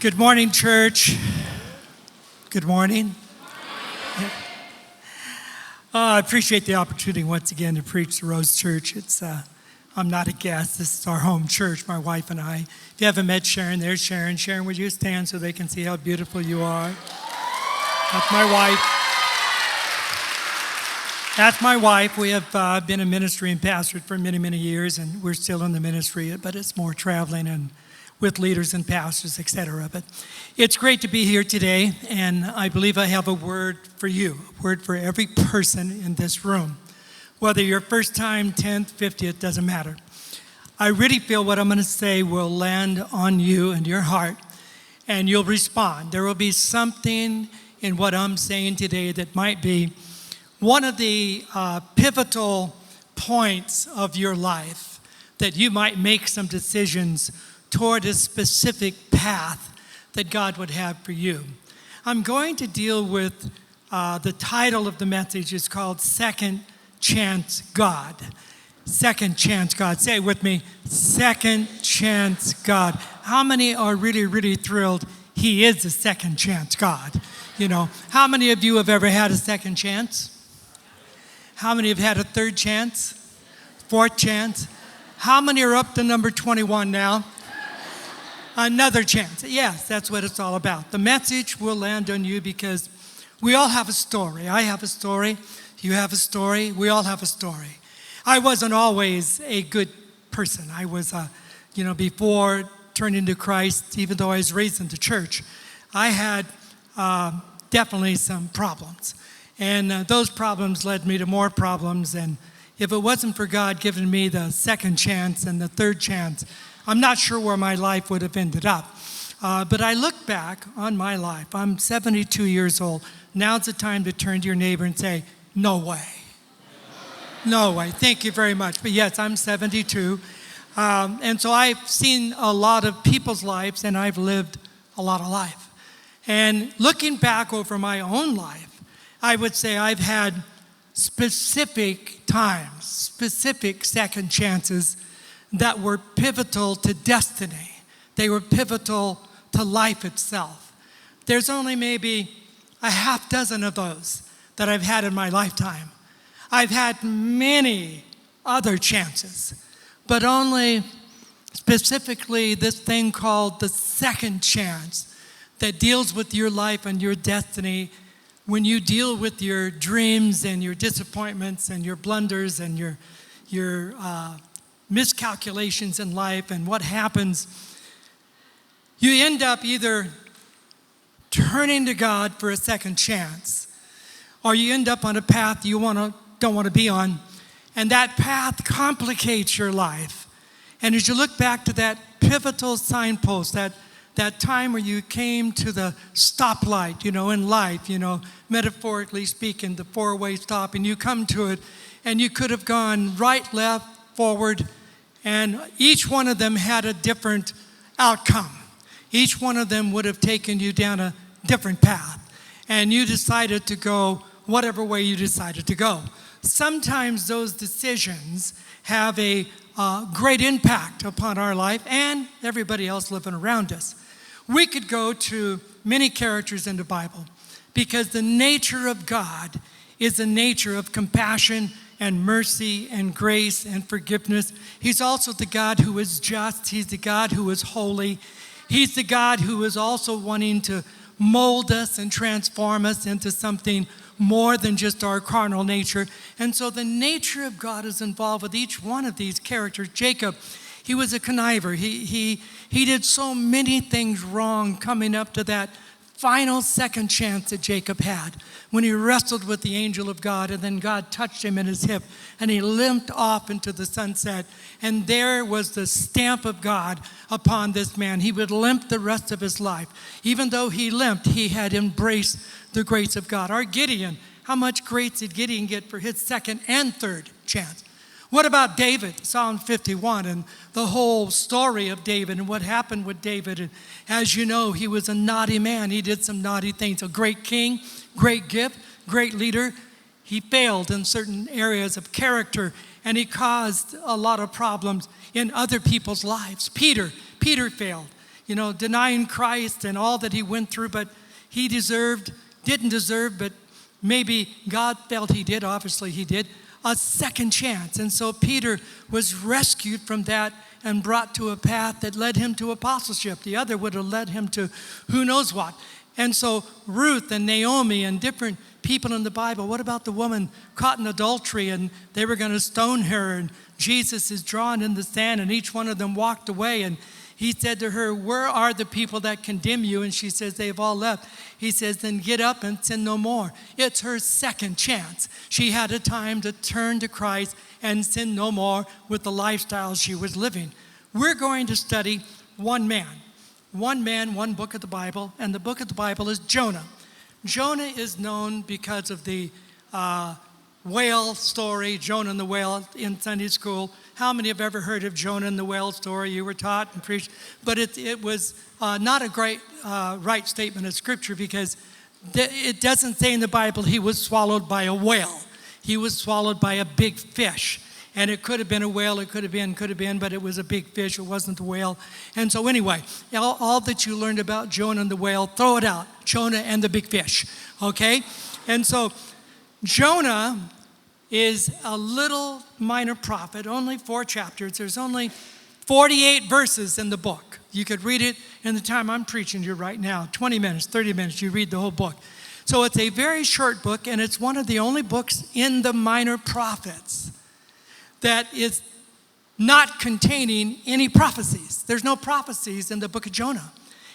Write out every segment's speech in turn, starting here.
Good morning, church. Good morning. I appreciate the opportunity once again to preach the Rose Church. I'm not a guest. This is our home church, my wife and I. If you haven't met Sharon, there's Sharon. Sharon, would you stand so they can see how beautiful you are? That's my wife. That's my wife. We have been in ministry and pastored for many, many years, and we're still in the ministry, but it's more traveling and with leaders and pastors, etc. But it's great to be here today, and I believe I have a word for you, a word for every person in this room. Whether you're first time, 10th, 50th, doesn't matter. I really feel what I'm going to say will land on you and your heart, and you'll respond. There will be something in what I'm saying today that might be one of the pivotal points of your life, that you might make some decisions toward a specific path that God would have for you. I'm going to deal with the title of the message is called Second Chance God. Second Chance God. Say it with me, Second Chance God. How many are really, really thrilled He is a second chance God? You know, how many of you have ever had a second chance? How many have had a third chance? Fourth chance? How many are up to number 21 now? Another chance. Yes, that's what it's all about. The message will land on you because we all have a story. I have a story. You have a story. We all have a story. I wasn't always a good person. I was, before turning to Christ, even though I was raised in the church, I had definitely some problems. And those problems led me to more problems. And if it wasn't for God giving me the second chance and the third chance, I'm not sure where my life would have ended up. But I look back on my life. I'm 72 years old. Now's the time to turn to your neighbor and say, no way. No way. Thank you very much. But yes, I'm 72. And so I've seen a lot of people's lives, and I've lived a lot of life. And looking back over my own life, I would say I've had specific times, specific second chances that were pivotal to destiny. They were pivotal to life itself. There's only maybe a half dozen of those that I've had in my lifetime. I've had many other chances, but only specifically this thing called the second chance that deals with your life and your destiny when you deal with your dreams and your disappointments and your blunders and your miscalculations in life. And what happens, you end up either turning to God for a second chance, or you end up on a path you don't want to be on, and that path complicates your life. And as you look back to that pivotal signpost, that time where you came to the stoplight, in life, metaphorically speaking, the four-way stop, and you come to it, and you could have gone right, left, forward, and each one of them had a different outcome. Each one of them would have taken you down a different path, and you decided to go whatever way you decided to go. Sometimes those decisions have a great impact upon our life and everybody else living around us. We could go to many characters in the Bible because the nature of God is the nature of compassion and mercy and grace and forgiveness. He's also the God who is just. He's the God who is holy. He's the God who is also wanting to mold us and transform us into something more than just our carnal nature. And so the nature of God is involved with each one of these characters. Jacob, he was a conniver. He did so many things wrong coming up to that final second chance that Jacob had when he wrestled with the angel of God, and then God touched him in his hip and he limped off into the sunset, and there was the stamp of God upon this man. He would limp the rest of his life. Even though he limped, he had embraced the grace of God. Our Gideon, how much grace did Gideon get for his second and third chance? What about David, Psalm 51, and the whole story of David and what happened with David? And as you know, he was a naughty man. He did some naughty things. A great king, great gift, great leader. He failed in certain areas of character, and he caused a lot of problems in other people's lives. Peter failed. denying Christ and all that he went through, but he didn't deserve, but maybe God felt he did, obviously he did, a second chance. And so Peter was rescued from that and brought to a path that led him to apostleship. The other would have led him to who knows what. And so Ruth and Naomi and different people in the Bible. What about the woman caught in adultery and they were going to stone her, and Jesus is drawn in the sand and each one of them walked away, and he said to her, "Where are the people that condemn you?" And she says, "They've all left." He says, "Then get up and sin no more." It's her second chance. She had a time to turn to Christ and sin no more with the lifestyle she was living. We're going to study one man, one book of the Bible, and the book of the Bible is Jonah. Jonah is known because of the whale story, Jonah and the whale in Sunday school. How many have ever heard of Jonah and the whale story? You were taught and preached. But it was not a great right statement of Scripture, because it doesn't say in the Bible he was swallowed by a whale. He was swallowed by a big fish. And it could have been a whale, it could have been, but it was a big fish, it wasn't the whale. And so anyway, all that you learned about Jonah and the whale, throw it out. Jonah and the big fish, okay? And so Jonah is a little minor prophet, only 4 chapters. There's only 48 verses in the book. You could read it in the time I'm preaching to you right now, 20 minutes, 30 minutes, you read the whole book. So it's a very short book, and it's one of the only books in the minor prophets that is not containing any prophecies. There's no prophecies in the book of Jonah.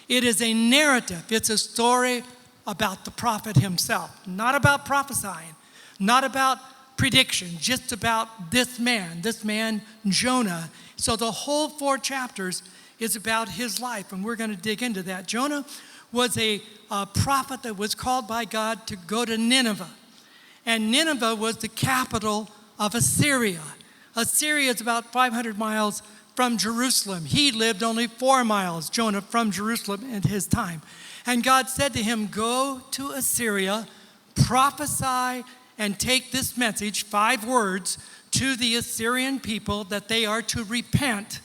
It is a narrative. It's a story about the prophet himself, not about prophesying, not about prediction, just about this man, Jonah. So the whole 4 chapters is about his life, and we're going to dig into that. Jonah was a prophet that was called by God to go to Nineveh. And Nineveh was the capital of Assyria. Assyria is about 500 miles from Jerusalem. He lived only 4 miles, Jonah, from Jerusalem in his time. And God said to him, "Go to Assyria, prophesy, and take this message, 5 words, to the Assyrian people that they are to repent.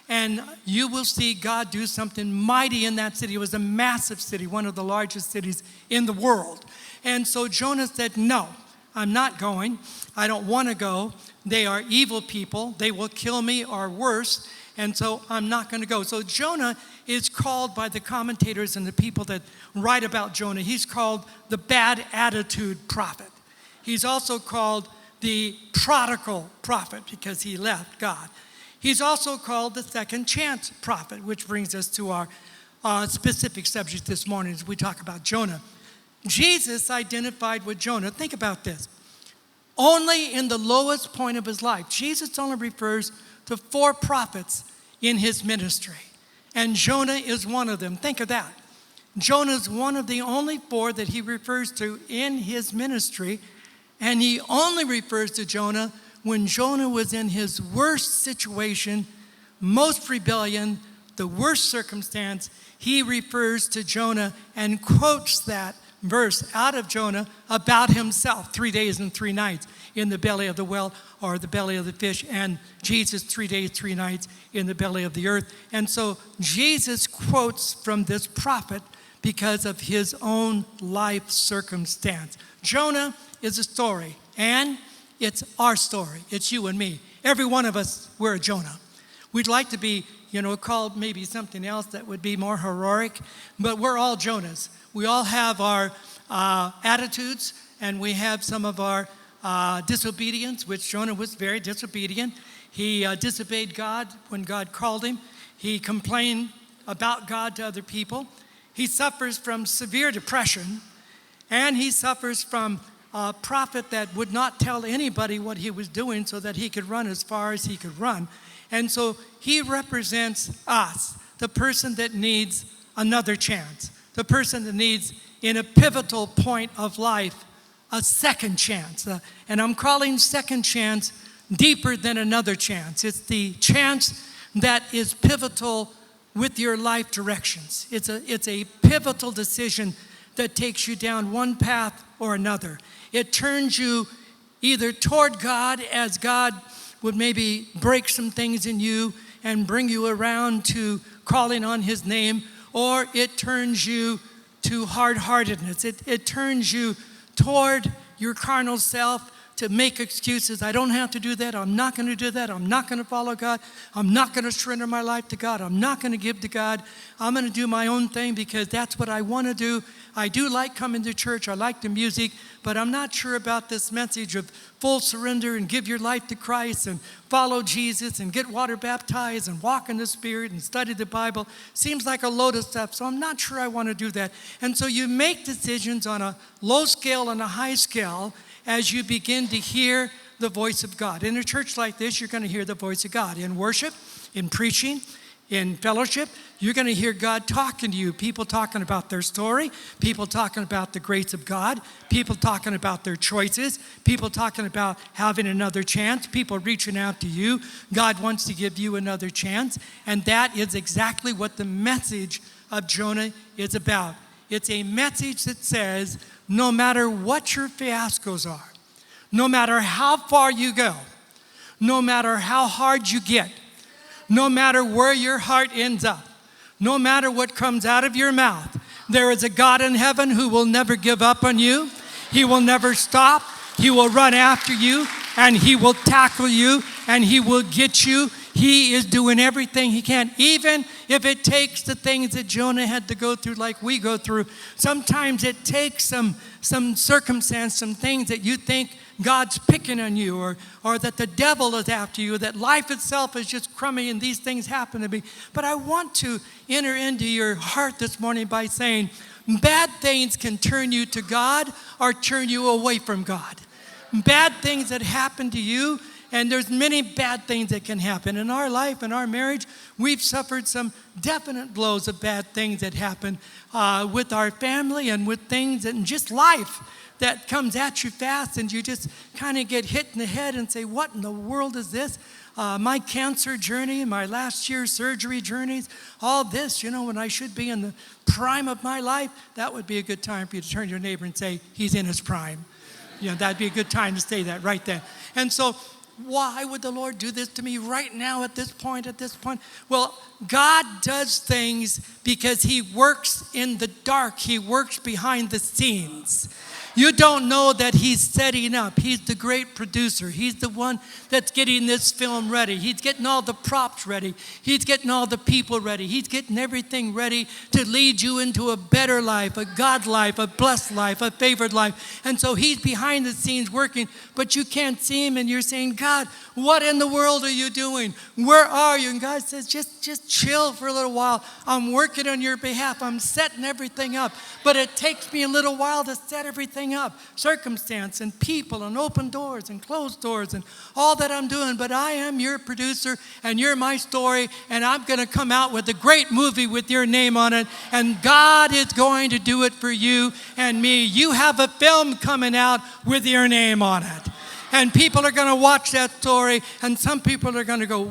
And you will see God do something mighty in that city." It was a massive city, one of the largest cities in the world. And so Jonah said, "No, I'm not going. I don't want to go. They are evil people. They will kill me or worse. And so I'm not going to go." So Jonah is called by the commentators and the people that write about Jonah, he's called the bad attitude prophet. He's also called the prodigal prophet because he left God. He's also called the second chance prophet, which brings us to our specific subject this morning as we talk about Jonah. Jesus identified with Jonah. Think about this. Only in the lowest point of his life, Jesus only refers to 4 prophets in his ministry. And Jonah is one of them. Think of that. Jonah is one of the only 4 that he refers to in his ministry. And he only refers to Jonah when Jonah was in his worst situation, most rebellion, the worst circumstance. He refers to Jonah and quotes that verse out of Jonah about himself, 3 days and 3 nights in the belly of the whale or the belly of the fish, and Jesus 3 days, 3 nights in the belly of the earth. And so Jesus quotes from this prophet because of his own life circumstance. Jonah is a story, and it's our story. It's you and me. Every one of us, we're a Jonah. We'd like to be, called maybe something else that would be more heroic, but we're all Jonahs. We all have our attitudes, and we have some of our disobedience, which Jonah was very disobedient. He disobeyed God when God called him. He complained about God to other people. He suffers from severe depression, and he suffers from a prophet that would not tell anybody what he was doing so that he could run as far as he could run. And so he represents us, the person that needs another chance, the person that needs, in a pivotal point of life, a second chance. And I'm calling second chance deeper than another chance. It's the chance that is pivotal with your life directions. It's a pivotal decision that takes you down one path or another. It turns you either toward God, as God would maybe break some things in you and bring you around to calling on his name, or it turns you to hard-heartedness. It turns you toward your carnal self to make excuses. I don't have to do that. I'm not going to do that. I'm not going to follow God. I'm not going to surrender my life to God. I'm not going to give to God. I'm going to do my own thing because that's what I want to do. I do like coming to church. I like the music, but I'm not sure about this message of full surrender and give your life to Christ and follow Jesus and get water baptized and walk in the Spirit and study the Bible. Seems like a load of stuff, so I'm not sure I want to do that. And so you make decisions on a low scale and a high scale as you begin to hear the voice of God. In a church like this, you're going to hear the voice of God. In worship, in preaching, in fellowship, you're going to hear God talking to you. People talking about their story, people talking about the grace of God, people talking about their choices, people talking about having another chance, people reaching out to you. God wants to give you another chance, and that is exactly what the message of Jonah is about. It's a message that says, no matter what your fiascos are, no matter how far you go, no matter how hard you get, no matter where your heart ends up, no matter what comes out of your mouth, there is a God in heaven who will never give up on you. He will never stop. He will run after you, and he will tackle you, and he will get you. He is doing everything he can, even if it takes the things that Jonah had to go through like we go through. Sometimes it takes some circumstance, some things that you think God's picking on you, or that the devil is after you, that life itself is just crummy and these things happen to me. But I want to enter into your heart this morning by saying, bad things can turn you to God or turn you away from God. Bad things that happen to you, and there's many bad things that can happen. In our life, in our marriage, we've suffered some definite blows of bad things that happen with our family and with things and just life that comes at you fast, and you just kind of get hit in the head and say, what in the world is this? My cancer journey, my last year's surgery journeys, all this, when I should be in the prime of my life, that would be a good time for you to turn to your neighbor and say, he's in his prime. That'd be a good time to say that right there. And so, why would the Lord do this to me right now at this point? Well, God does things because he works in the dark. He works behind the scenes. You don't know that he's setting up. He's the great producer. He's the one that's getting this film ready. He's getting all the props ready. He's getting all the people ready. He's getting everything ready to lead you into a better life, a God life, a blessed life, a favored life. And so he's behind the scenes working, but you can't see him, and you're saying, God, what in the world are you doing? Where are you? And God says, just chill for a little while. I'm working on your behalf. I'm setting everything up. But it takes me a little while to set everything up. Circumstance and people and open doors and closed doors and all that I'm doing. But I am your producer, and you're my story, and I'm going to come out with a great movie with your name on it. And God is going to do it for you and me. You have a film coming out with your name on it. And people are going to watch that story, and some people are going to go,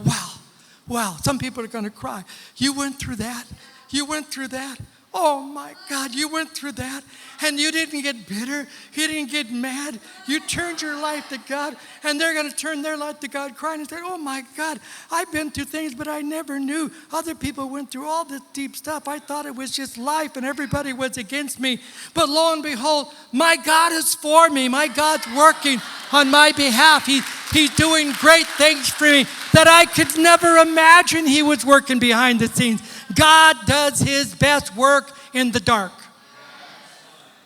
wow. Some people are going to cry. You went through that? You went through that? Oh my God, you went through that, and you didn't get bitter, you didn't get mad, you turned your life to God, and they're going to turn their life to God crying and say, oh my God, I've been through things, but I never knew other people went through all this deep stuff. I thought it was just life and everybody was against me, but lo and behold, my God is for me. My God's working on my behalf. He's doing great things for me that I could never imagine he was working behind the scenes. God does his best work in the dark.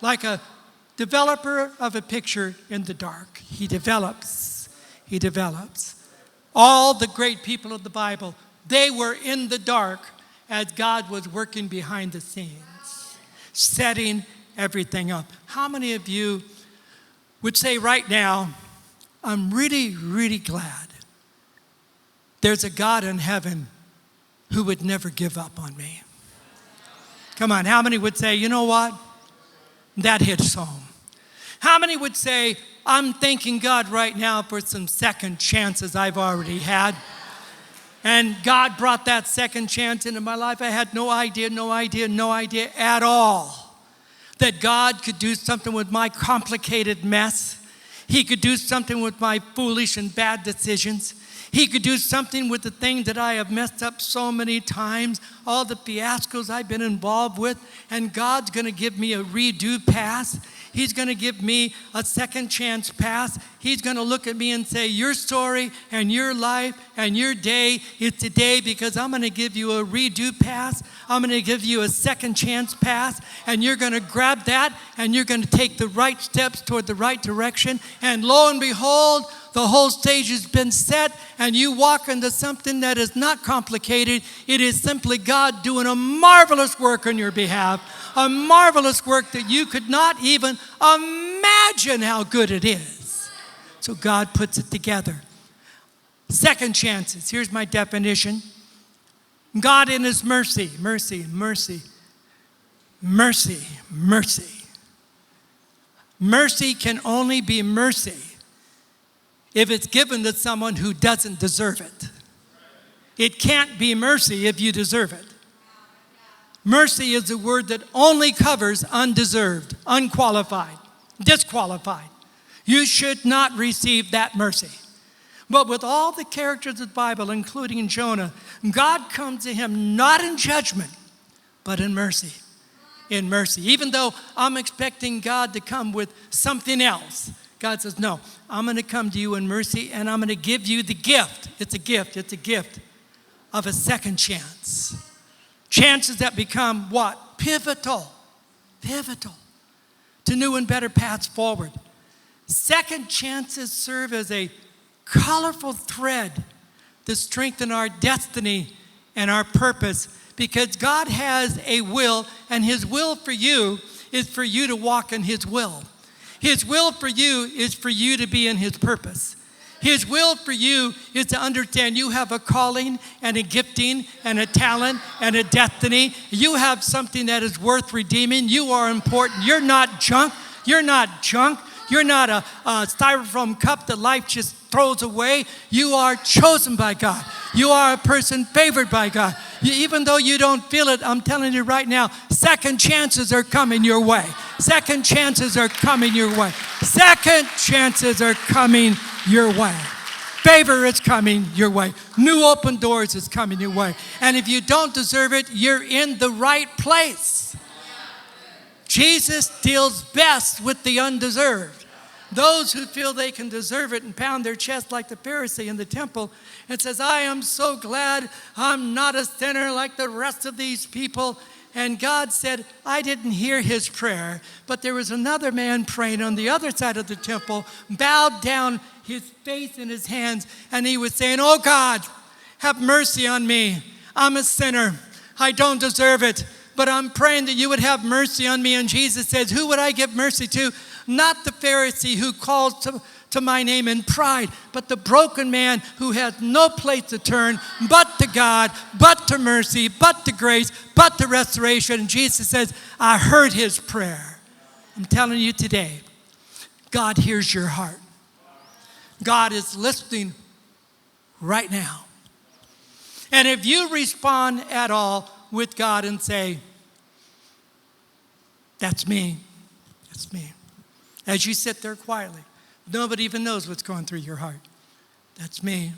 Like a developer of a picture in the dark. He develops. All the great people of the Bible, they were in the dark as God was working behind the scenes, setting everything up. How many of you would say right now, I'm really, really glad there's a God in heaven who would never give up on me? Come on, how many would say, you know what? That hits home. How many would say, I'm thanking God right now for some second chances I've already had? And God brought that second chance into my life. I had no idea at all that God could do something with my complicated mess. He could do something with my foolish and bad decisions. He could do something with the things that I have messed up so many times, all the fiascos I've been involved with, and God's going to give me a redo pass. He's going to give me a second chance pass. He's going to look at me and say, your story and your life and your day is today because I'm going to give you a redo pass. I'm going to give you a second chance pass, and you're going to grab that, and you're going to take the right steps toward the right direction. And lo and behold, the whole stage has been set, and you walk into something that is not complicated. It is simply God doing a marvelous work on your behalf, a marvelous work that you could not even imagine how good it is. So God puts it together. Second chances. Here's my definition. God in his mercy, mercy, mercy, mercy, mercy. Mercy can only be mercy if it's given to someone who doesn't deserve it. It can't be mercy if you deserve it. Mercy is a word that only covers undeserved, unqualified, disqualified. You should not receive that mercy. But with all the characters of the Bible, including Jonah, God comes to him not in judgment, but in mercy. In mercy. Even though I'm expecting God to come with something else, God says, no, I'm going to come to you in mercy, and I'm going to give you the gift. It's a gift. It's a gift of a second chance. Chances that become what? Pivotal. Pivotal to new and better paths forward. Second chances serve as a colorful thread to strengthen our destiny and our purpose, because God has a will, and his will for you is for you to walk in his will. His will for you is for you to be in his purpose. His will for you is to understand you have a calling and a gifting and a talent and a destiny. You have something that is worth redeeming. You are important. You're not junk. You're not junk. You're not a styrofoam cup that life just throws away. You are chosen by God. You are a person favored by God. Even though you don't feel it, I'm telling you right now, second chances are coming your way. Second chances are coming your way. Second chances are coming your way. Favor is coming your way. New open doors is coming your way. And if you don't deserve it, you're in the right place. Jesus deals best with the undeserved. Those who feel they can deserve it and pound their chest like the Pharisee in the temple and says, I am so glad I'm not a sinner like the rest of these people. And God said, I didn't hear his prayer, but there was another man praying on the other side of the temple, bowed down, his face in his hands, and he was saying, oh God, have mercy on me. I'm a sinner. I don't deserve it, but I'm praying that you would have mercy on me. And Jesus says, who would I give mercy to? Not the Pharisee who calls to my name in pride, but the broken man who has no place to turn but to God, but to mercy, but to grace, but to restoration. And Jesus says, I heard his prayer. I'm telling you today, God hears your heart. God is listening right now. And if you respond at all with God and say, that's me, that's me. As you sit there quietly, nobody even knows what's going through your heart. That's me.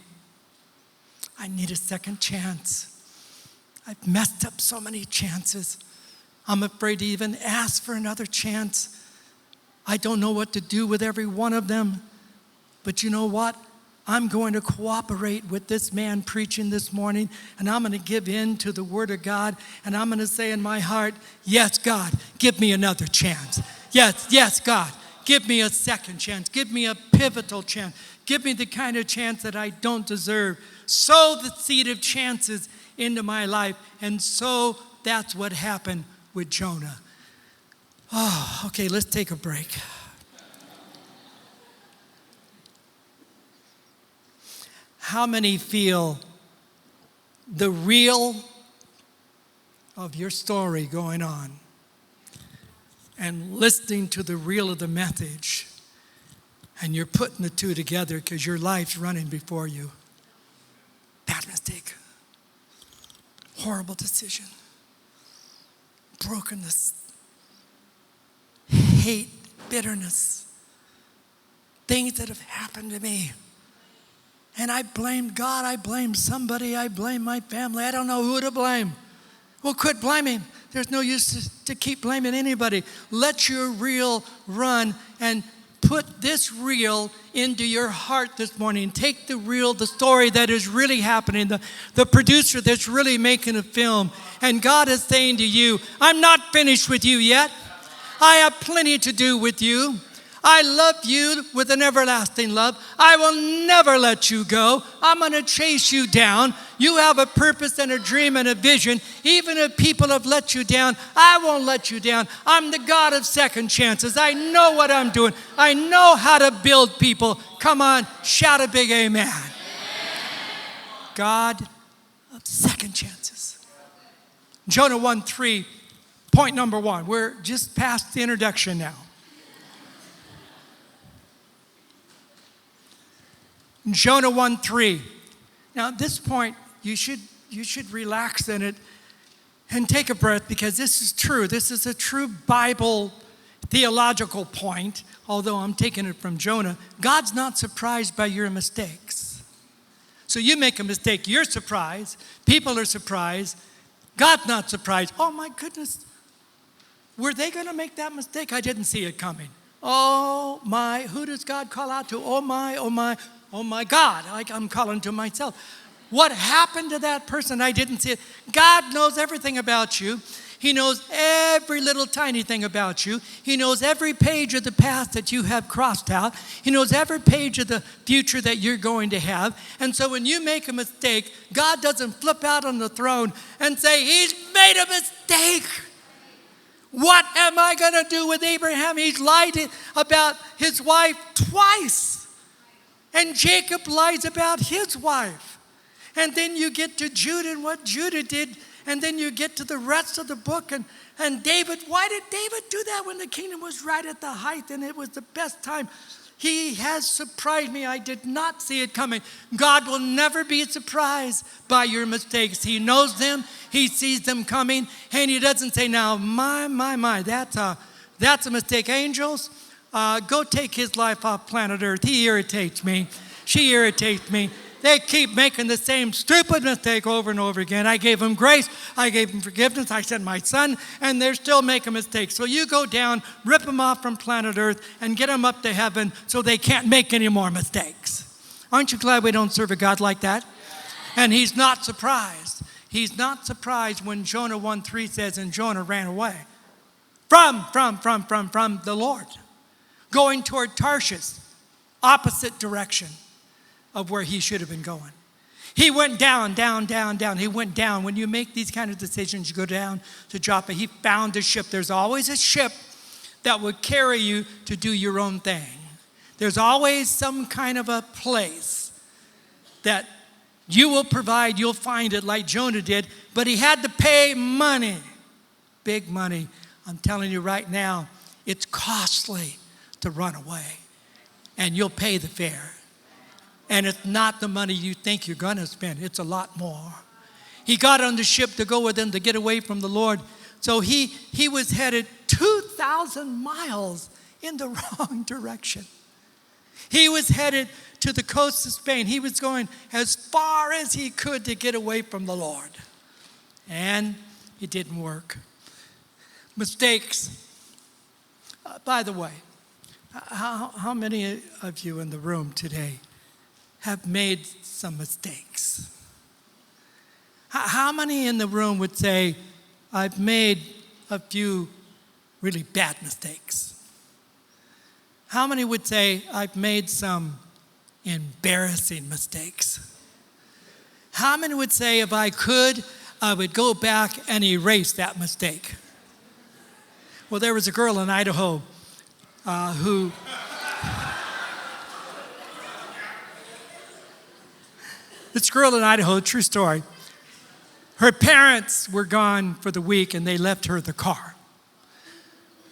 I need a second chance. I've messed up so many chances. I'm afraid to even ask for another chance. I don't know what to do with every one of them. But you know what? I'm going to cooperate with this man preaching this morning, and I'm going to give in to the word of God, and I'm going to say in my heart, yes, God, give me another chance. Yes, God. Give me a second chance. Give me a pivotal chance. Give me the kind of chance that I don't deserve. Sow the seed of chances into my life. And so that's what happened with Jonah. Oh, okay, let's take a break. How many feel the real of your story going on and listening to the real of the message, and you're putting the two together because your life's running before you? Bad mistake. Horrible decision. Brokenness. Hate, bitterness. Things that have happened to me. And I blamed God, I blamed somebody, I blamed my family. I don't know who to blame. Well, quit blaming. There's no use to keep blaming anybody. Let your reel run and put this reel into your heart this morning. Take the reel, the story that is really happening, the producer that's really making a film. And God is saying to you, I'm not finished with you yet. I have plenty to do with you. I love you with an everlasting love. I will never let you go. I'm going to chase you down. You have a purpose and a dream and a vision. Even if people have let you down, I won't let you down. I'm the God of second chances. I know what I'm doing. I know how to build people. Come on, shout a big amen. God of second chances. Jonah 1:3, point number 1. We're just past the introduction now. Jonah 1:3. Now at this point, you should relax in it and take a breath, because this is true. This is a true Bible theological point, although I'm taking it from Jonah. God's not surprised by your mistakes. So you make a mistake, you're surprised. People are surprised. God's not surprised. Oh my goodness, were they going to make that mistake? I didn't see it coming. Oh my, who does God call out to? Oh my God, I'm calling to myself. What happened to that person? I didn't see it. God knows everything about you. He knows every little tiny thing about you. He knows every page of the past that you have crossed out. He knows every page of the future that you're going to have. And so when you make a mistake, God doesn't flip out on the throne and say, he's made a mistake. What am I going to do with Abraham? He's lied about his wife twice. And Jacob lies about his wife. And then you get to Judah and what Judah did. And then you get to the rest of the book. And David, why did David do that when the kingdom was right at the height and it was the best time? He has surprised me. I did not see it coming. God will never be surprised by your mistakes. He knows them. He sees them coming. And he doesn't say, now, my, that's a mistake. Angels, go take his life off planet Earth. He irritates me. She irritates me. They keep making the same stupid mistake over and over again. I gave them grace. I gave them forgiveness. I sent my son, and they're still making mistakes. So you go down, rip them off from planet Earth, and get them up to heaven so they can't make any more mistakes. Aren't you glad we don't serve a God like that? And he's not surprised. He's not surprised when Jonah 1:3 says, and Jonah ran away from the Lord, going toward Tarshish, opposite direction of where he should have been going. He went down. He went down. When you make these kind of decisions, you go down to Joppa. He found a ship. There's always a ship that would carry you to do your own thing. There's always some kind of a place that you will provide. You'll find it like Jonah did. But he had to pay money, big money. I'm telling you right now, it's costly to run away. And you'll pay the fare. And it's not the money you think you're going to spend. It's a lot more. He got on the ship to go with them to get away from the Lord. So he was headed 2,000 miles in the wrong direction. He was headed to the coast of Spain. He was going as far as he could to get away from the Lord. And it didn't work. Mistakes. By the way, how many of you in the room today have made some mistakes? How many in the room would say, I've made a few really bad mistakes? How many would say, I've made some embarrassing mistakes? How many would say, if I could, I would go back and erase that mistake? Well, there was a girl in Idaho who... This girl in Idaho, true story, her parents were gone for the week and they left her the car.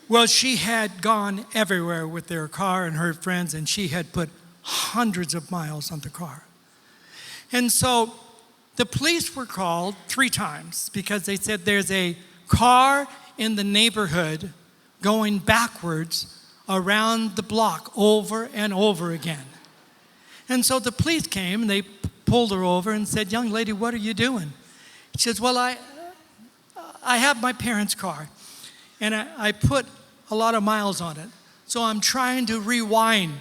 Well, she had gone everywhere with their car and her friends, and she had put hundreds of miles on the car. And so the police were called 3 times because they said there's a car in the neighborhood going backwards around the block over and over again. And so the police came and they pulled her over and said, "Young lady, what are you doing?" She says, "Well, I have my parents' car and I put a lot of miles on it. So I'm trying to rewind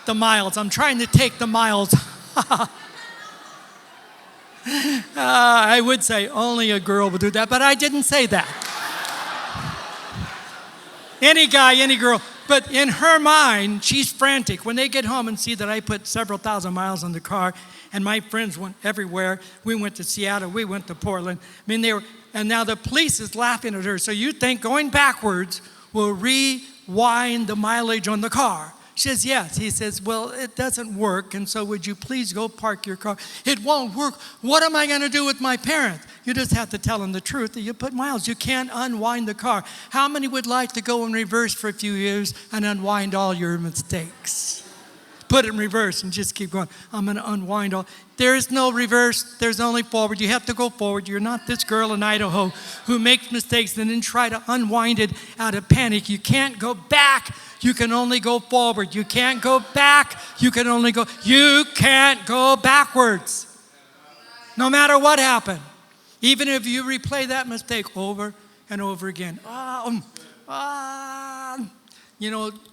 the miles. I'm trying to take the miles." I would say only a girl would do that, but I didn't say that. Any guy, any girl. But in her mind, she's frantic. When they get home and see that I put several thousand miles on the car, and my friends went everywhere. We went to Seattle. We went to Portland. And now the police is laughing at her. So you think going backwards will rewind the mileage on the car? She says, "Yes." He says, "Well, it doesn't work, and so would you please go park your car?" "It won't work. What am I going to do with my parents?" You just have to tell them the truth that you put miles. You can't unwind the car. How many would like to go in reverse for a few years and unwind all your mistakes? Put it in reverse and just keep going. I'm going to unwind all. There is no reverse. There's only forward. You have to go forward. You're not this girl in Idaho who makes mistakes and then try to unwind it out of panic. You can't go back. You can only go forward. You can't go back. You can't go backwards. No matter what happened. Even if you replay that mistake over and over again.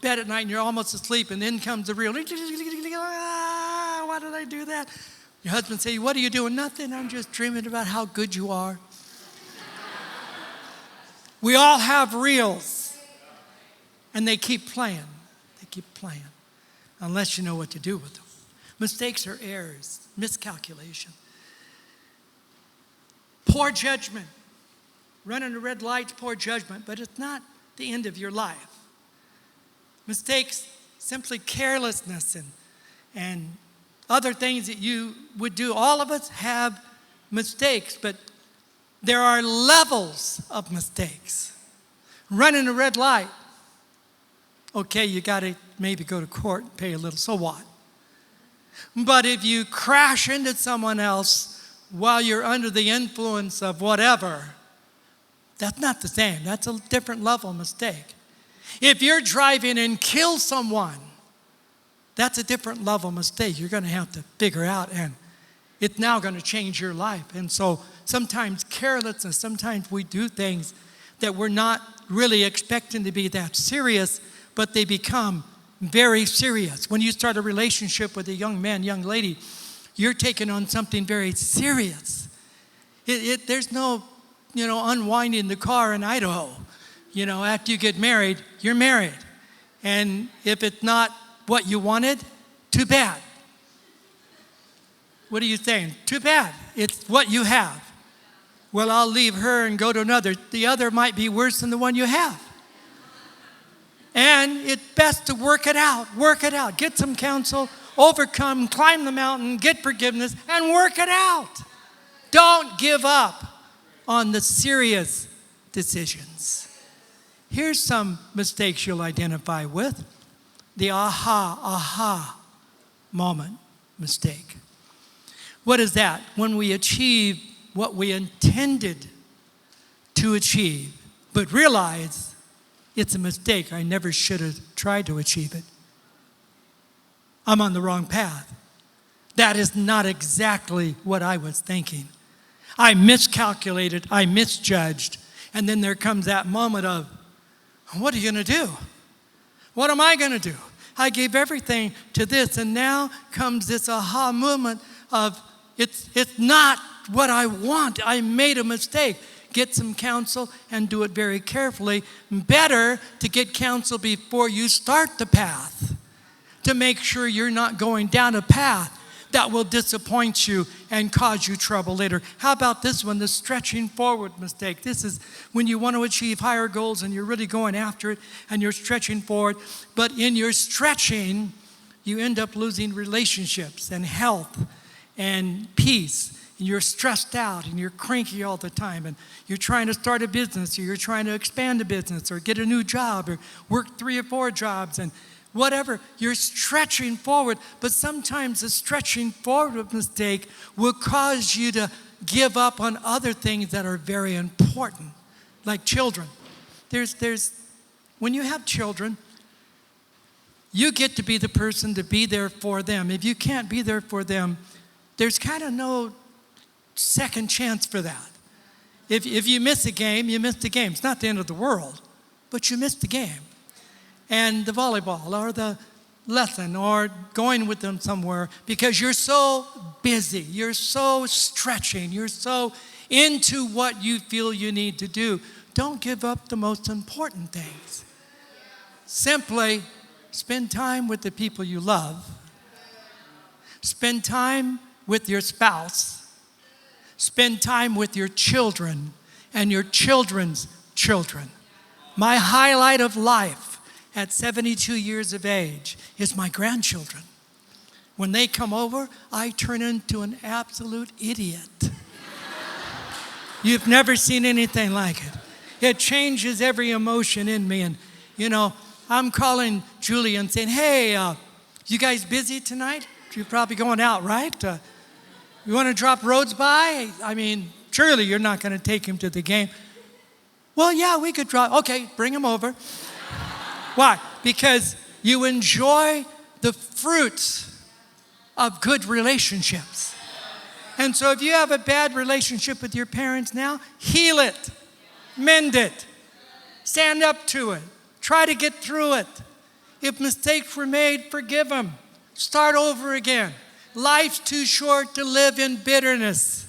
Bed at night and you're almost asleep and then comes the real, why did I do that? Your husband say, "What are you doing?" "Nothing, I'm just dreaming about how good you are." We all have reels and they keep playing. They keep playing unless you know what to do with them. Mistakes are errors, miscalculation. Poor judgment. Running a red light's poor judgment, but it's not the end of your life. Mistakes, simply carelessness and other things that you would do. All of us have mistakes, but there are levels of mistakes. Running a red light. Okay, you got to maybe go to court and pay a little, so what? But if you crash into someone else while you're under the influence of whatever, that's not the same. That's a different level of mistake. If you're driving and kill someone, that's a different level of mistake you're going to have to figure out, and it's now going to change your life. And so sometimes carelessness, sometimes we do things that we're not really expecting to be that serious, but they become very serious. When you start a relationship with a young man, young lady, you're taking on something very serious. There's no, unwinding the car in Idaho. After you get married, you're married. And if it's not what you wanted, too bad. What are you saying? Too bad. It's what you have. Well, I'll leave her and go to another. The other might be worse than the one you have. And it's best to work it out. Work it out. Get some counsel. Overcome. Climb the mountain. Get forgiveness. And work it out. Don't give up on the serious decisions. Here's some mistakes you'll identify with. The aha moment mistake. What is that? When we achieve what we intended to achieve, but realize it's a mistake. I never should have tried to achieve it. I'm on the wrong path. That is not exactly what I was thinking. I miscalculated, I misjudged, and then there comes that moment of, what are you going to do? What am I going to do? I gave everything to this, and now comes this aha moment of, it's not what I want. I made a mistake. Get some counsel and do it very carefully. Better to get counsel before you start the path, to make sure you're not going down a path that will disappoint you and cause you trouble later. How about this one, the stretching forward mistake? This is when you want to achieve higher goals and you're really going after it and you're stretching forward, but in your stretching, you end up losing relationships and health and peace. And you're stressed out and you're cranky all the time, and you're trying to start a business, or you're trying to expand a business, or get a new job, or work 3 or 4 jobs, and whatever, you're stretching forward. But sometimes the stretching forward mistake will cause you to give up on other things that are very important, like children. When you have children, You get to be the person to be there for them. If you can't be there for them, there's kind of no second chance for that. If you miss a game, you missed a game. It's not the end of the world, but you missed the game. And the volleyball or the lesson or going with them somewhere because you're so busy, you're so stretching, you're so into what you feel you need to do. Don't give up the most important things. Simply spend time with the people you love. Spend time with your spouse. Spend time with your children and your children's children. My highlight of life at 72 years of age is my grandchildren. When they come over, I turn into an absolute idiot. You've never seen anything like it. It changes every emotion in me. And, I'm calling Julie and saying, hey, you guys busy tonight? You're probably going out, right? You want to drop Rhodes by? I mean, surely you're not going to take him to the game. Well, yeah, we could drop. Okay, bring him over. Why? Because you enjoy the fruits of good relationships. And so if you have a bad relationship with your parents now, heal it, mend it, stand up to it, try to get through it. If mistakes were made, forgive them. Start over again. Life's too short to live in bitterness.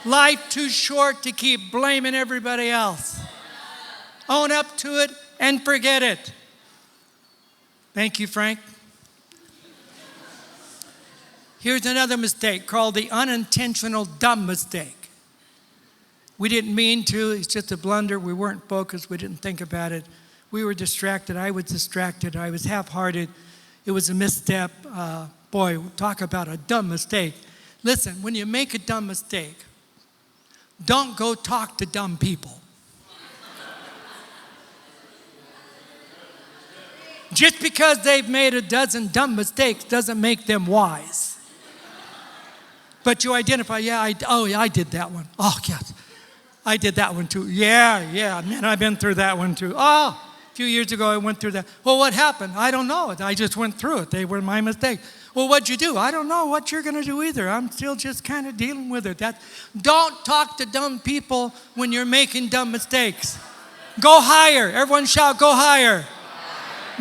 Life too short to keep blaming everybody else. Own up to it and forget it. Thank you, Frank. Here's another mistake called the unintentional dumb mistake. We didn't mean to. It's just a blunder. We weren't focused. We didn't think about it. We were distracted. I was distracted. I was half-hearted. It was a misstep. Boy, talk about a dumb mistake. Listen, when you make a dumb mistake, don't go talk to dumb people. Just because they've made a dozen dumb mistakes doesn't make them wise. But you identify, I did that one. Oh, yes, I did that one too. Yeah, man, I've been through that one too. Oh, a few years ago I went through that. Well, what happened? I don't know. I just went through it. They were my mistakes. Well, what'd you do? I don't know what you're going to do either. I'm still just kind of dealing with it. Don't talk to dumb people when you're making dumb mistakes. Go higher. Everyone shout, go higher.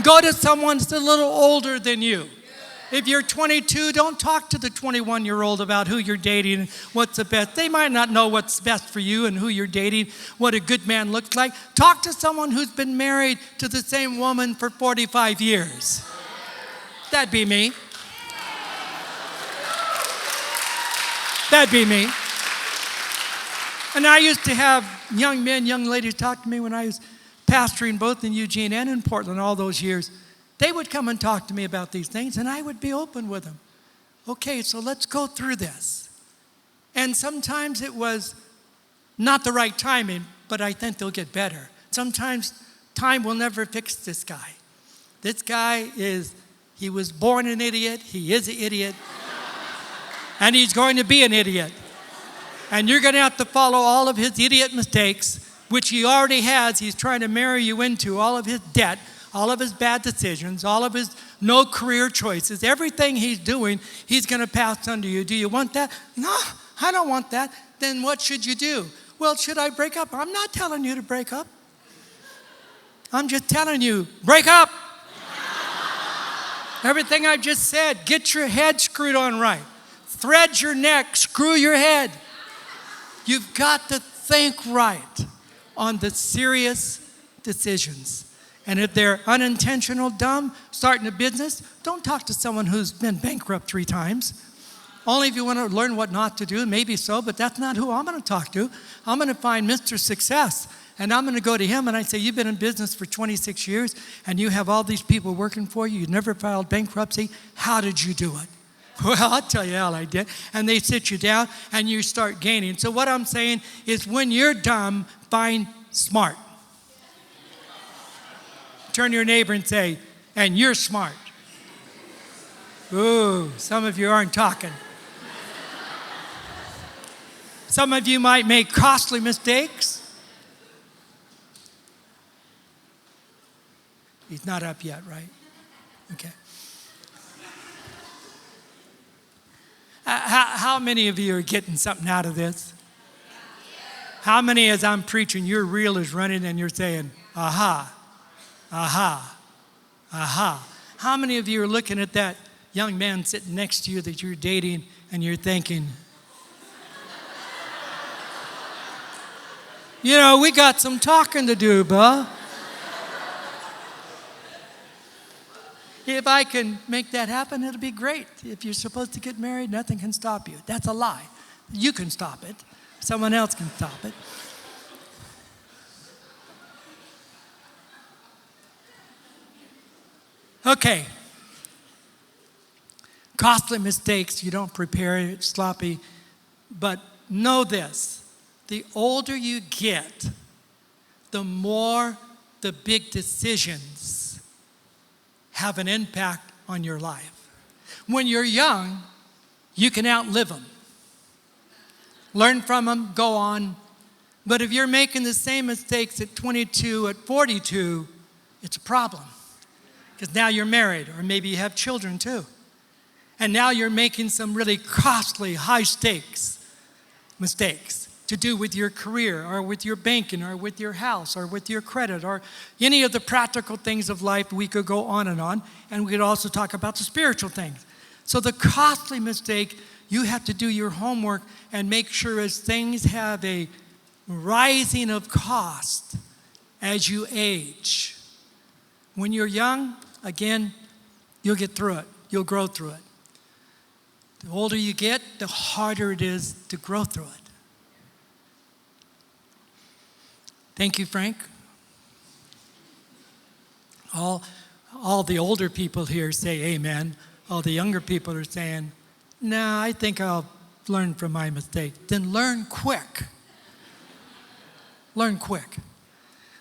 Go to someone that's a little older than you. If you're 22, don't talk to the 21-year-old about who you're dating and what's the best. They might not know what's best for you and who you're dating, what a good man looks like. Talk to someone who's been married to the same woman for 45 years. That'd be me. That'd be me. And I used to have young men, young ladies talk to me when I was pastoring both in Eugene and in Portland all those years. They would come and talk to me about these things, and I would be open with them. Okay, so let's go through this. And sometimes it was not the right timing, but I think they'll get better. Sometimes time will never fix this guy. This guy he was born an idiot, he is an idiot, and he's going to be an idiot. And you're going to have to follow all of his idiot mistakes, which he already has. He's trying to marry you into all of his debt, all of his bad decisions, all of his no career choices. Everything he's doing, he's going to pass on to you. Do you want that? No, I don't want that. Then what should you do? Well, should I break up? I'm not telling you to break up. I'm just telling you, break up. Everything I've just said, get your head screwed on right. Thread your neck, screw your head. You've got to think right on the serious decisions. And if they're unintentional, dumb, starting a business, don't talk to someone who's been bankrupt 3 times. Only if you want to learn what not to do, maybe so, but that's not who I'm going to talk to. I'm going to find Mr. Success, and I'm going to go to him and I say, you've been in business for 26 years, and you have all these people working for you. You never filed bankruptcy. How did you do it? Well, I'll tell you how I did. And they sit you down, and you start gaining. So what I'm saying is when you're dumb, find smart. Turn to your neighbor and say, and you're smart. Ooh, some of you aren't talking. Some of you might make costly mistakes. He's not up yet, right? Okay. How many of you are getting something out of this? How many, as I'm preaching, your reel is running and you're saying, aha, aha, aha? How many of you are looking at that young man sitting next to you that you're dating and you're thinking, we got some talking to do, buh. If I can make that happen, it'll be great. If you're supposed to get married, nothing can stop you. That's a lie. You can stop it. Someone else can stop it. Okay. Costly mistakes. You don't prepare it, it's sloppy. But know this. The older you get, the more the big decisions have an impact on your life. When you're young, you can outlive them. Learn from them, go on. But if you're making the same mistakes at 22, at 42, it's a problem. Because now you're married, or maybe you have children too. And now you're making some really costly, high stakes mistakes to do with your career, or with your banking, or with your house, or with your credit, or any of the practical things of life. We could go on, and we could also talk about the spiritual things. So the costly mistake, you have to do your homework and make sure as things have a rising of cost as you age. When you're young, again, you'll get through it. You'll grow through it. The older you get, the harder it is to grow through it. Thank you, Frank. All the older people here say amen. All the younger people are saying, nah, I think I'll learn from my mistake. Then learn quick. Learn quick.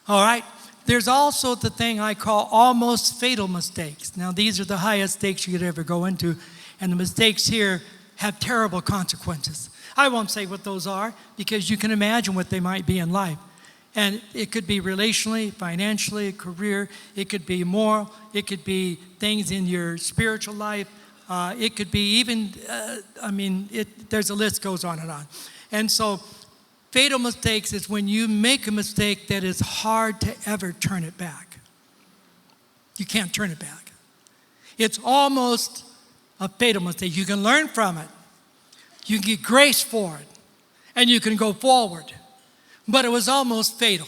All right? There's also the thing I call almost fatal mistakes. Now, these are the highest stakes you could ever go into, and the mistakes here have terrible consequences. I won't say what those are, because you can imagine what they might be in life. And it could be relationally, financially, career. It could be moral. It could be things in your spiritual life. It could be even, there's a list goes on and on. And so fatal mistakes is when you make a mistake that is hard to ever turn it back. You can't turn it back. It's almost a fatal mistake. You can learn from it. You can get grace for it. And you can go forward. But it was almost fatal.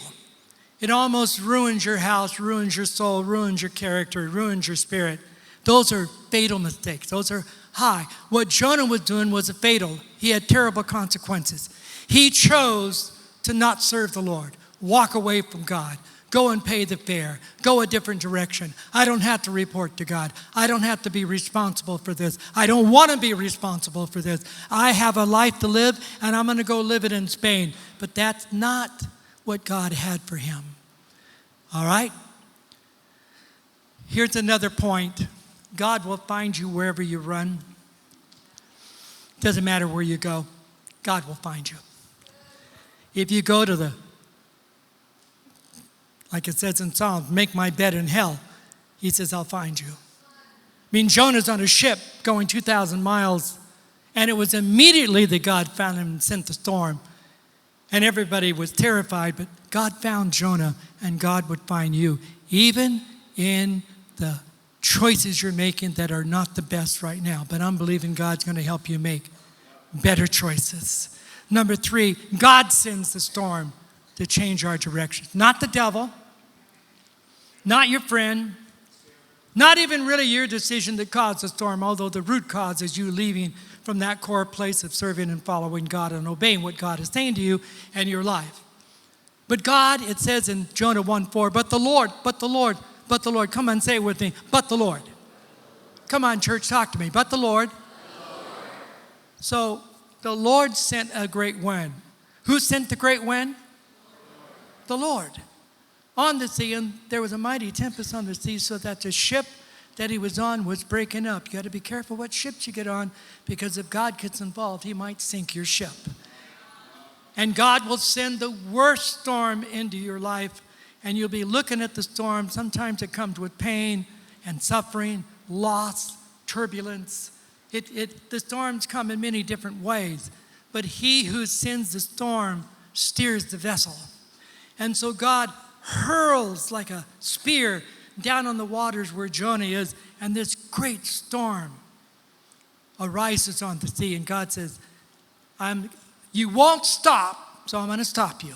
It almost ruins your house, ruins your soul, ruins your character, ruins your spirit. Those are fatal mistakes. Those are high. What Jonah was doing was a fatal. He had terrible consequences. He chose to not serve the Lord, walk away from God, go and pay the fare, go a different direction. I don't have to report to God. I don't have to be responsible for this. I don't want to be responsible for this. I have a life to live, and I'm going to go live it in Spain. But that's not what God had for him. All right? Here's another point. God will find you wherever you run. Doesn't matter where you go. God will find you. If you go to like it says in Psalms, make my bed in hell, he says, I'll find you. Jonah's on a ship going 2,000 miles, and it was immediately that God found him and sent the storm. And everybody was terrified, but God found Jonah, and God would find you, even in the choices you're making that are not the best right now. But I'm believing God's going to help you make better choices. Number 3, God sends the storm to change our direction. Not the devil, not your friend, not even really your decision that caused the storm, although the root cause is you leaving from that core place of serving and following God and obeying what God is saying to you and your life. But God, it says in Jonah 1:4, but the Lord, come on, say it with me, but the Lord. Come on, church, talk to me, but the Lord. So the Lord sent a great wind. Who sent the great wind? The Lord. On the sea, and there was a mighty tempest on the sea, so that the ship that he was on was breaking up. You got to be careful what ships you get on, because if God gets involved, he might sink your ship. And God will send the worst storm into your life, and you'll be looking at the storm. Sometimes it comes with pain. and suffering, loss, turbulence. The storms come in many different ways, but he who sends the storm steers the vessel. And so God hurls like a spear down on the waters where Jonah is, and this great storm arises on the sea, and God says, you won't stop, so I'm going to stop you.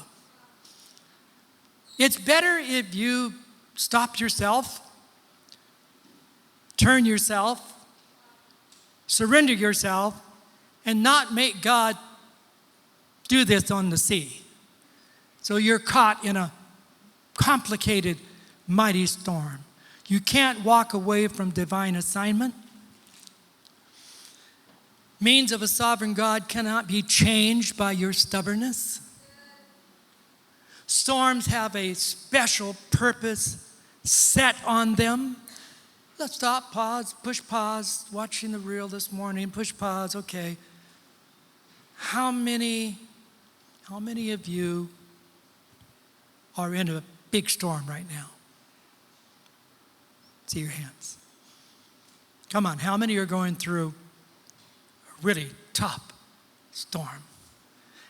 It's better if you stop yourself, turn yourself, surrender yourself, and not make God do this on the sea. So you're caught in a complicated, mighty storm. You can't walk away from divine assignment. Means of a sovereign God cannot be changed by your stubbornness. Storms have a special purpose set on them. Let's stop, pause, push pause. Watching the reel this morning, push pause, okay. How many of you are in a big storm right now? See your hands. Come on, how many are going through a really tough storm?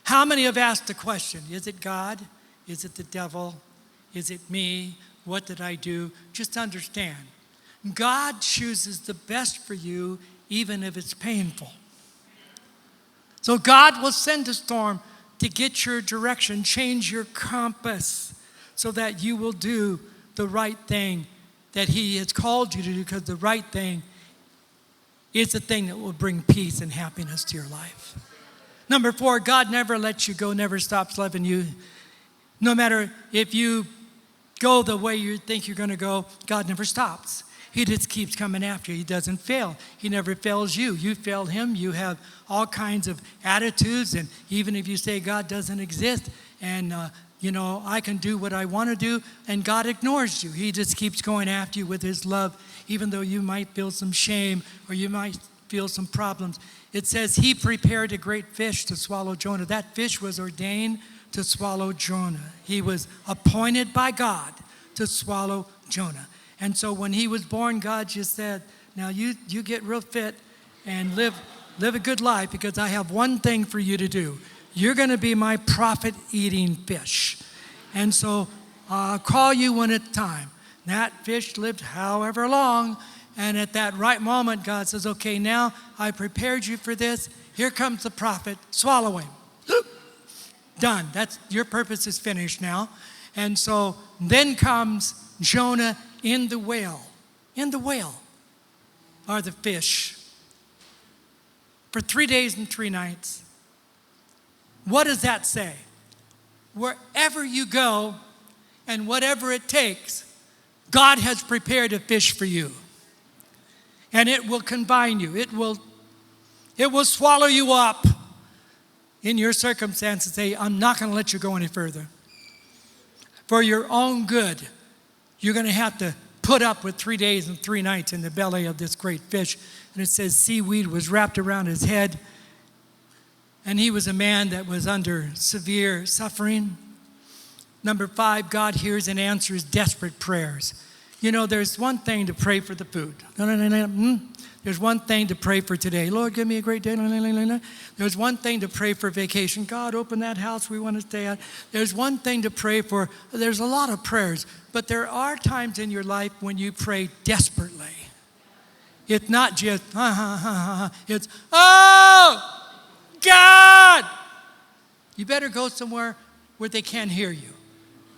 How many have asked the question, is it God? Is it the devil? Is it me? What did I do? Just understand, God chooses the best for you even if it's painful. So God will send a storm to get your direction, change your compass so that you will do the right thing that he has called you to do, because the right thing is the thing that will bring peace and happiness to your life. Number 4, God never lets you go, never stops loving you. No matter if you go the way you think you're going to go, God never stops. He just keeps coming after you. He doesn't fail. He never fails you. You fail him. You have all kinds of attitudes. And even if you say God doesn't exist and, I can do what I want to do, and God ignores you. He just keeps going after you with his love, even though you might feel some shame or you might feel some problems. It says he prepared a great fish to swallow Jonah. That fish was ordained to swallow Jonah. He was appointed by God to swallow Jonah. And so when he was born, God just said, now you get real fit and live a good life, because I have one thing for you to do. You're going to be my profit-eating fish. And so I'll call you when it's time. That fish lived however long, and at that right moment, God says, okay, now I prepared you for this. Here comes the prophet. Swallow him. Done. Your purpose is finished now. And so then comes Jonah in the whale. In the whale are the fish. For 3 days and 3 nights. What does that say? Wherever you go and whatever it takes, God has prepared a fish for you. And it will combine you. It will swallow you up in your circumstances. Say, I'm not going to let you go any further. For your own good, you're going to have to put up with 3 days and 3 nights in the belly of this great fish. And it says seaweed was wrapped around his head. And he was a man that was under severe suffering. Number 5, God hears and answers desperate prayers. There's one thing to pray for the food. There's one thing to pray for today. Lord, give me a great day. There's one thing to pray for vacation. God, open that house we want to stay at. There's one thing to pray for. There's a lot of prayers. But there are times in your life when you pray desperately. It's not just, It's, oh, God! You better go somewhere where they can't hear you.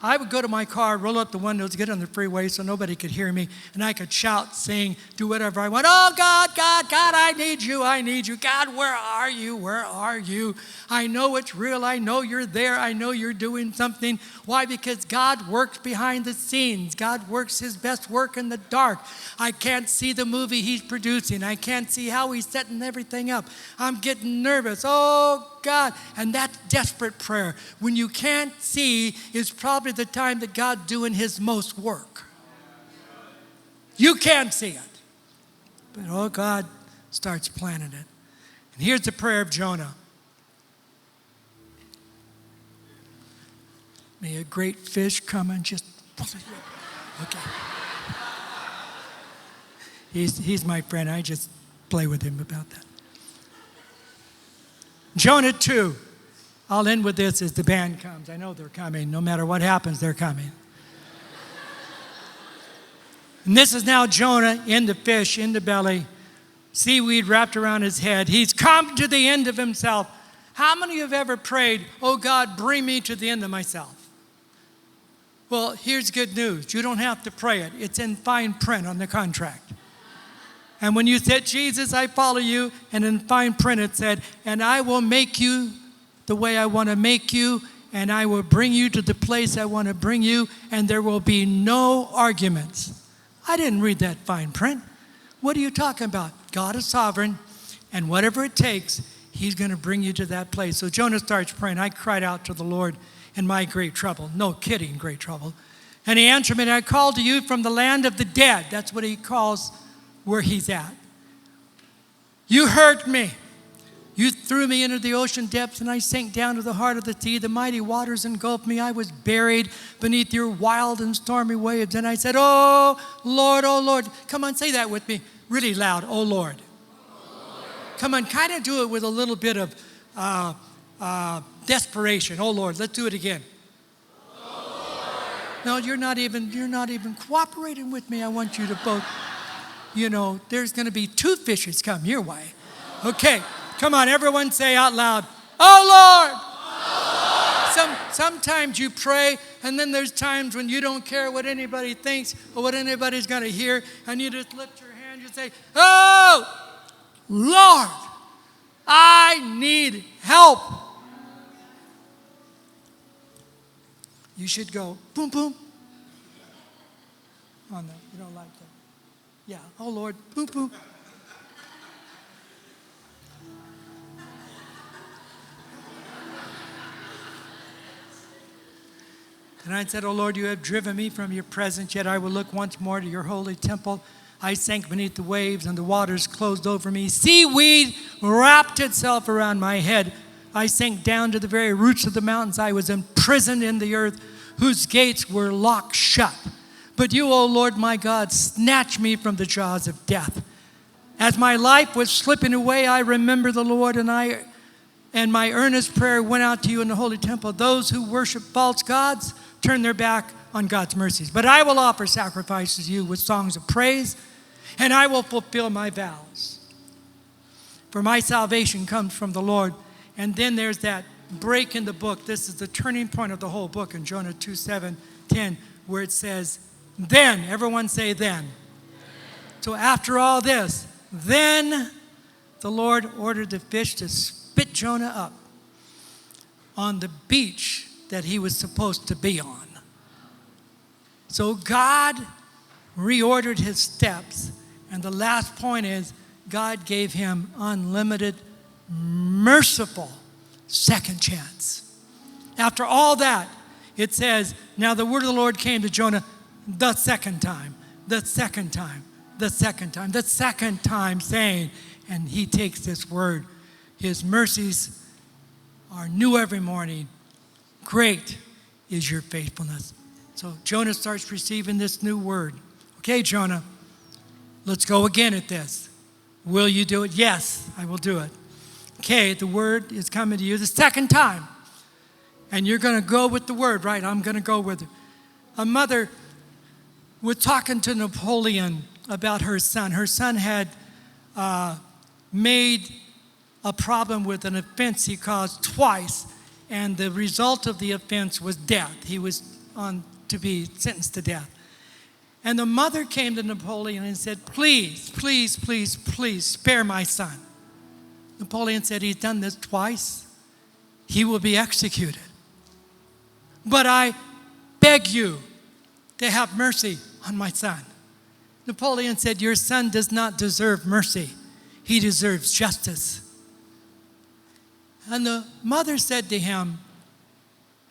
I would go to my car, roll up the windows, get on the freeway so nobody could hear me, and I could shout, sing, do whatever I want. Oh, God, God, God, I need you, I need you. God, where are you? Where are you? I know it's real. I know you're there. I know you're doing something. Why? Because God works behind the scenes. God works his best work in the dark. I can't see the movie he's producing. I can't see how he's setting everything up. I'm getting nervous. Oh, God. And that's desperate prayer. When you can't see is probably the time that God's doing his most work. You can't see it. But oh, God starts planning it. And here's the prayer of Jonah. May a great fish come and just... Okay. He's my friend. I just play with him about that. Jonah 2. I'll end with this as the band comes. I know they're coming. No matter what happens, they're coming. And this is now Jonah in the fish, in the belly, seaweed wrapped around his head. He's come to the end of himself. How many have ever prayed, oh God, bring me to the end of myself? Well, here's good news. You don't have to pray it. It's in fine print on the contract. And when you said, Jesus, I follow you, and in fine print it said, and I will make you the way I want to make you, and I will bring you to the place I want to bring you, and there will be no arguments. I didn't read that fine print. What are you talking about? God is sovereign, and whatever it takes, he's going to bring you to that place. So Jonah starts praying. I cried out to the Lord in my great trouble. No kidding, great trouble. And he answered me, and I called to you from the land of the dead. That's what he calls where he's at. You heard me. You threw me into the ocean depths, and I sank down to the heart of the sea. The mighty waters engulfed me. I was buried beneath your wild and stormy waves. And I said, oh, Lord. Come on, say that with me really loud. Oh, Lord. Come on, kind of do it with a little bit of desperation. Oh, Lord, let's do it again. Oh, no, you're not even cooperating with me. I want you to both, there's going to be 2 fishes come your way. Okay, come on, everyone say out loud, oh, Lord. Sometimes you pray, and then there's times when you don't care what anybody thinks or what anybody's going to hear, and you just lift your hand and say, oh, Lord, I need help. You should go, boom, boom. Oh, no, you don't like that. Yeah, oh, Lord, boom, boom. And I said, oh, Lord, you have driven me from your presence, yet I will look once more to your holy temple. I sank beneath the waves, and the waters closed over me. Seaweed wrapped itself around my head. I sank down to the very roots of the mountains. I was imprisoned in the earth, whose gates were locked shut. But you, O Lord my God, snatched me from the jaws of death. As my life was slipping away, I remembered the Lord, and my earnest prayer went out to you in the holy temple. Those who worship false gods turn their back on God's mercies. But I will offer sacrifices to you with songs of praise, and I will fulfill my vows. For my salvation comes from the Lord. And then there's that break in the book. This is the turning point of the whole book in Jonah 2:7-10, where it says, then, everyone say then. So after all this, then the Lord ordered the fish to spit Jonah up on the beach that he was supposed to be on. So God reordered his steps, and the last point is God gave him unlimited, merciful second chance. After all that, it says, now the word of the Lord came to Jonah the second time, saying, and he takes this word, his mercies are new every morning. Great is your faithfulness. So Jonah starts receiving this new word. Okay, Jonah, let's go again at this. Will you do it? Yes, I will do it. Okay, the word is coming to you the second time. And you're going to go with the word, right? I'm going to go with it. A mother was talking to Napoleon about her son. Her son had made a problem with an offense he caused twice, and the result of the offense was death. He was to be sentenced to death. And the mother came to Napoleon and said, please, please, please, please spare my son. Napoleon said, he's done this twice. He will be executed. But I beg you to have mercy on my son. Napoleon said, your son does not deserve mercy. He deserves justice. And the mother said to him,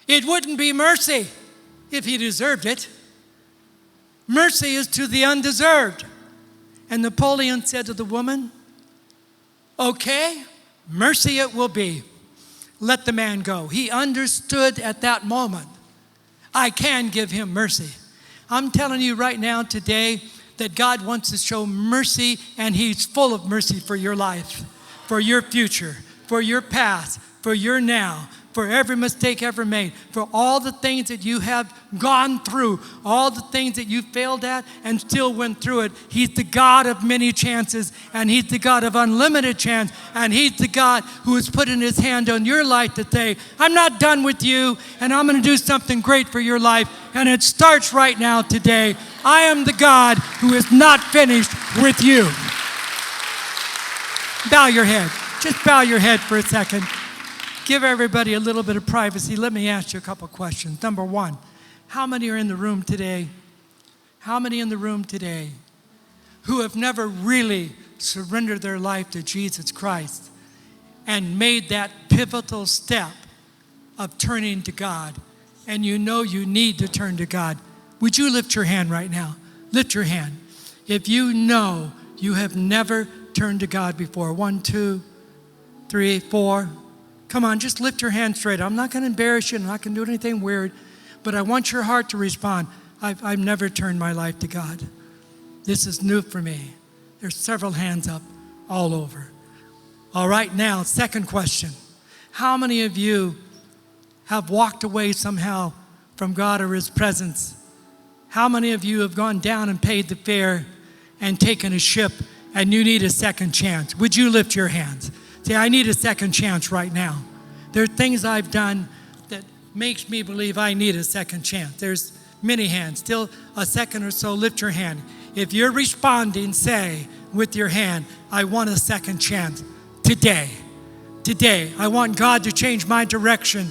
it wouldn't be mercy if he deserved it. Mercy is to the undeserved. And Napoleon said to the woman, okay, mercy it will be. Let the man go. He understood at that moment, I can give him mercy. I'm telling you right now today, that God wants to show mercy, and He's full of mercy for your life, for your future, for your past, for your now, for every mistake ever made, for all the things that you have gone through, all the things that you failed at and still went through it. He's the God of many chances, and He's the God of unlimited chance, and He's the God who has put in His hand on your life to say, I'm not done with you, and I'm going to do something great for your life, and it starts right now today. I am the God who is not finished with you. Bow your head. Just bow your head for a second. Give everybody a little bit of privacy. Let me ask you a couple questions. Number one, how many are in the room today? How many in the room today who have never really surrendered their life to Jesus Christ and made that pivotal step of turning to God, and you know you need to turn to God? Would you lift your hand right now? Lift your hand. If you know you have never turned to God before. 1, 2, 3, 4. Come on, just lift your hand straight. I'm not going to embarrass you. I'm not going to do anything weird. But I want your heart to respond. I've never turned my life to God. This is new for me. There's several hands up all over. All right, now, second question. How many of you have walked away somehow from God or His presence? How many of you have gone down and paid the fare and taken a ship and you need a second chance? Would you lift your hands? Say, I need a second chance right now. There are things I've done that makes me believe I need a second chance. There's many hands. Still a second or so, lift your hand. If you're responding, say with your hand, I want a second chance today. Today. I want God to change my direction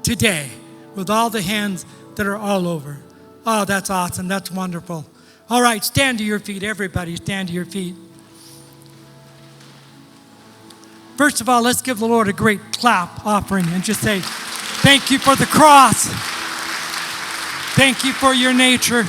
today, with all the hands that are all over. Oh, that's awesome. That's wonderful. All right, stand to your feet. Everybody stand to your feet. First of all, let's give the Lord a great clap offering and just say, thank you for the cross. Thank you for your nature.